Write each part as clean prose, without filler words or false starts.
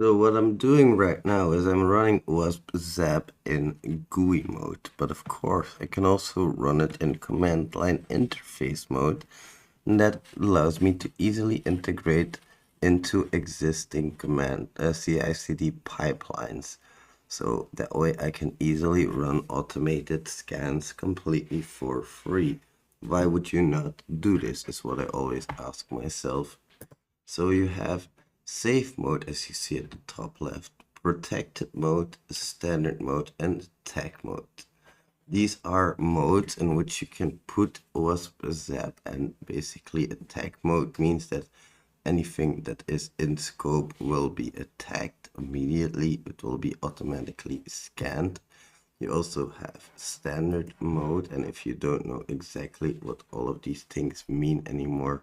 So what I'm doing right now is I'm running owsap in GUI mode, but of course I can also run it in command line interface mode, and that allows me to easily integrate into existing command CI/CD pipelines. So that way I can easily run automated scans completely for free. Why would you not do this is what I always ask myself. So you have safe mode as you see at the top left, protected mode, standard mode, and tag mode. These are modes in which you can put owsap, and basically a tag mode means that anything that is in scope will be attacked immediately. It will be automatically scanned. You also have standard mode, and if you don't know exactly what all of these things mean anymore,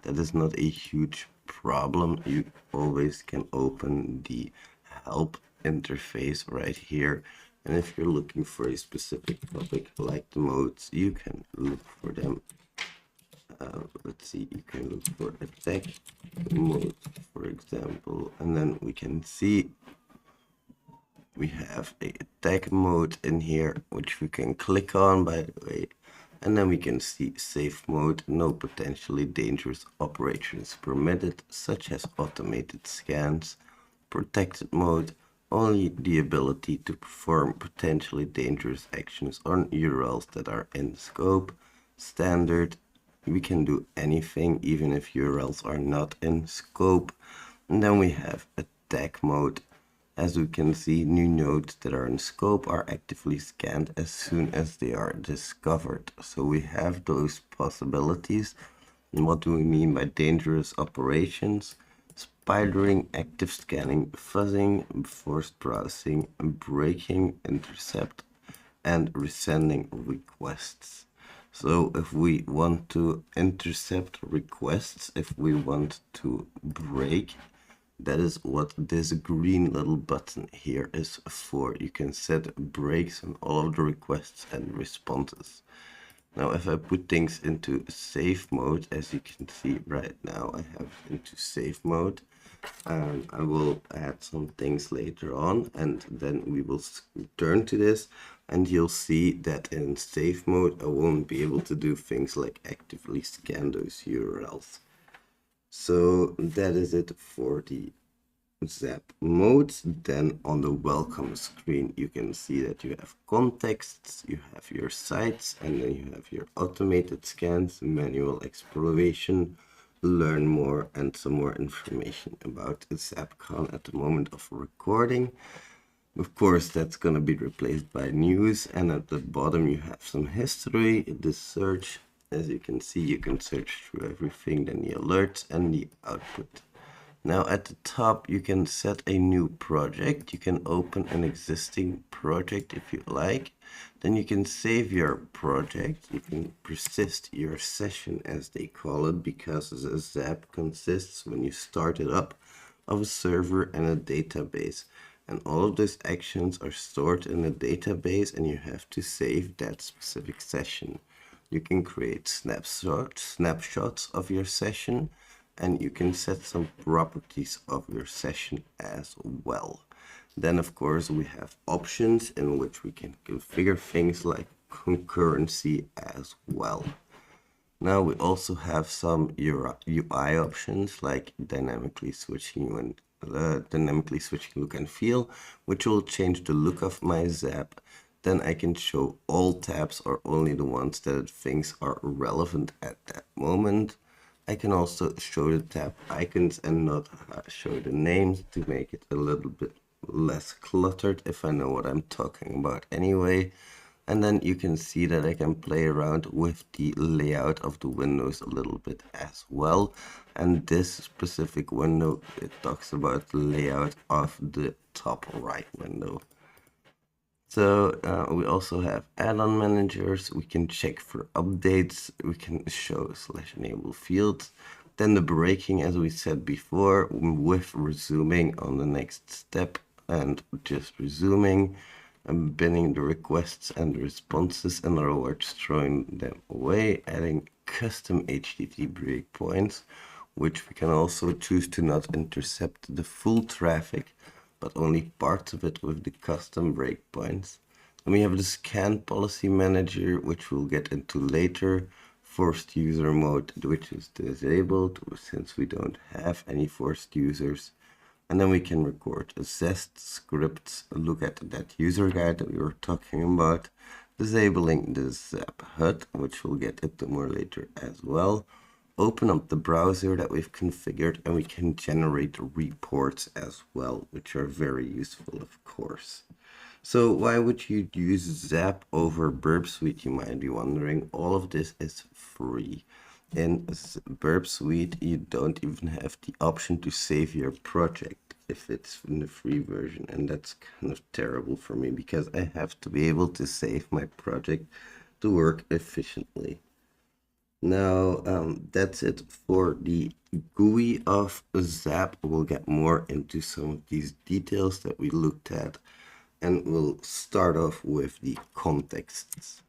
that is not a huge problem. You always can open the help interface right here, and if you're looking for a specific topic like the modes, you can look for them. Let's see, you can look for attack mode, for example, and then we can see we have a attack mode in here, which we can click on, by the way, and then we can see safe mode, no potentially dangerous operations permitted, such as automated scans. Protected mode, only the ability to perform potentially dangerous actions on URLs that are in scope. Standard, we can do anything even if URLs are not in scope. And then we have attack mode. As we can see, new nodes that are in scope are actively scanned as soon as they are discovered. So we have those possibilities. And what do we mean by dangerous operations? Spidering, active scanning, fuzzing, forced browsing, breaking, intercept, and resending requests. So if we want to intercept requests, if we want to break, that is what this green little button here is for. You can set breaks on all of the requests and responses. Now, if I put things into safe mode, as you can see right now, I have into safe mode. I will add some things later on, and then we will turn to this, and you'll see that in safe mode, I won't be able to do things like actively scan those URLs. So that is it for the zap modes. Then on the welcome screen, you can see that you have contexts, you have your sites, and then you have your automated scans, manual exploration, learn more, and some more information about ZapCon at the moment of recording. Of course, that's going to be replaced by news, and at the bottom you have some history, the search. As you can see, you can search through everything, then the alerts and the output. Now at the top you can set a new project. You can open an existing project if you like. Then you can save your project. You can persist your session, as they call it, because a Zap consists, when you start it up, of a server and a database. And all of those actions are stored in a database, and you have to save that specific session. You can create snapshots of your session, and you can set some properties of your session as well. Then of course we have options in which we can configure things like concurrency as well. Now we also have some UI options like dynamically switching look and feel, which will change the look of my Zap. Then I can show all tabs or only the ones that things are relevant at that moment. I can also show the tab icons and not show the names to make it a little bit less cluttered, if I know what I'm talking about anyway. And then you can see that I can play around with the layout of the windows a little bit as well. And this specific window, it talks about the layout of the top right window. So we also have add-on managers. We can check for updates. We can show / enable fields. Then the breaking, as we said before, with resuming on the next step and just resuming, and binning the requests and the responses, in other words, throwing them away, adding custom HTTP breakpoints, which we can also choose to not intercept the full traffic, but only parts of it with the custom breakpoints. And we have the scan policy manager, which we'll get into later. Forced user mode, which is disabled since we don't have any forced users. And then we can record zest scripts, look at that user guide that we were talking about, disabling the zap HUD, which we'll get into more later as well. Open up the browser that we've configured, and we can generate reports as well, which are very useful, of course. So why would you use Zap over Burp Suite, you might be wondering. All of this is free. In Burp Suite, you don't even have the option to save your project if it's in the free version, and that's kind of terrible for me because I have to be able to save my project to work efficiently. Now, that's it for the GUI of Zap. We'll get more into some of these details that we looked at, and we'll start off with the contexts.